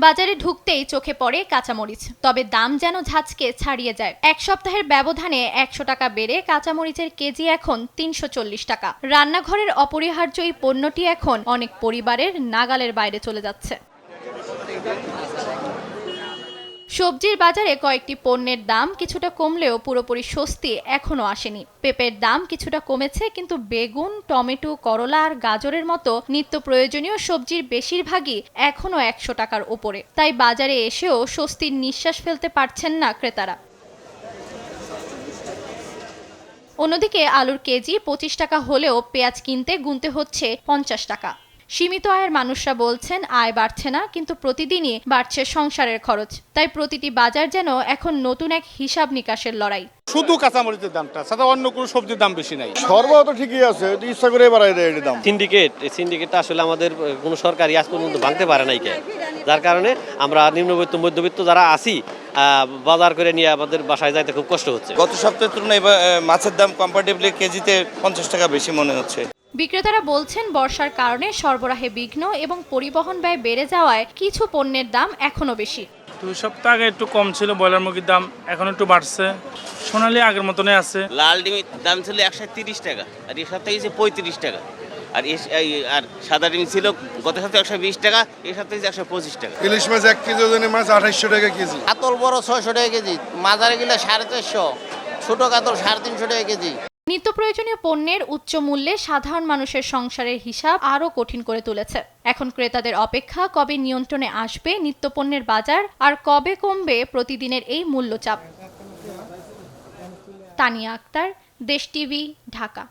বাজারে ঢুকতেই চোখে পড়ে কাঁচামরিচ, তবে দাম যেন ঝাঁচকে ছাড়িয়ে যায়। এক সপ্তাহের ব্যবধানে ১০০ টাকা বেড়ে কাঁচামরিচের কেজি এখন ৩৪০ টাকা। রান্নাঘরের অপরিহার্য এই পণ্যটি এখন অনেক পরিবারের নাগালের বাইরে চলে যাচ্ছে। সবজির বাজারে কয়েকটি পণ্যের দাম কিছুটা কমলেও পুরোপুরি স্বস্তি এখনো আসেনি। পেঁপের দাম কিছুটা কমেছে, কিন্তু বেগুন, টমেটো, করলা আর গাজরের মতো নিত্য প্রয়োজনীয় সবজির বেশিরভাগই এখনো ১০০ টাকার উপরে। তাই বাজারে এসেও স্বস্তির নিঃশ্বাস ফেলতে পারছেন না ক্রেতারা। অন্যদিকে আলুর কেজি ২৫ টাকা হলেও পেঁয়াজ কিনতে গুনতে হচ্ছে ৫০ টাকা। সীমিত আয়ের মানুষরা বলছেন আয় বাড়ছে না, কিন্তু প্রতিদিনই বাড়ছে সংসারের খরচ। তাই প্রতিটি বাজার যেন এখন নতুন এক হিসাব নিকাশের লড়াই। শুধু কাঁচামরিচের দামটা সাথে অন্য কোনো সবজির দাম বেশি নাই। সর্বত ঠিকই আছে, ইচ্ছা করে বাড়াই দেয় এর দাম। সিন্ডিকেটটা আসলে আমাদের কোনো সরকারি আজ পর্যন্ত ভাঙতে পারে নাই, যার কারণে আমরা নিম্নবিত্ত মধ্যবিত্ত যারা আছি বাজার করে নিয়ে আমাদের বাসায় যাইতে খুব কষ্ট হচ্ছে। গত সপ্তাহের তুলনায় মাছের দাম কম্পারেটিভলি কেজিতে ৫০ টাকা বেশি মনে হচ্ছে। বিক্রেতারা বলছেন বর্ষার কারণে সরবরাহে বিঘ্ন এবং পরিবহন ব্যয় বেড়ে যাওয়ায় কিছু পণ্যের দাম এখনো বেশি। 2 সপ্তাহ আগে একটু কম ছিল ব্রয়লার মুরগির দাম, এখন একটু বাড়ছে। সোনালী আগের মতনই আছে। লাল ডিমের দাম ছিল ১৩০ টাকা, আর এই সপ্তাহে ৩৫ টাকা। আর সাদা ডিম ছিল গত সপ্তাহে ১২০ টাকা, এই সপ্তাহে ১২৫ টাকা। ইলিশ মাছ ১ কেজি ওজনের মাছ ২৮০০ টাকা কেজি। কাতল বড় ৬০০ টাকা কেজি, মাঝারি গেলে ৪৫০, ছোট কাতল ৩৫০ টাকা কেজি। নিত্য প্রয়োজনীয় পণ্যের উচ্চ মূল্যে সাধারণ মানুষের সংসারের হিসাব আরও কঠিন করে তুলেছে। এখন ক্রেতাদের অপেক্ষা কবে নিয়ন্ত্রণে আসবে নিত্যপণ্যের বাজার, আর কবে কমবে প্রতিদিনের এই মূল্যচাপ। তানিয়া আক্তার, দেশ টিভি, ঢাকা।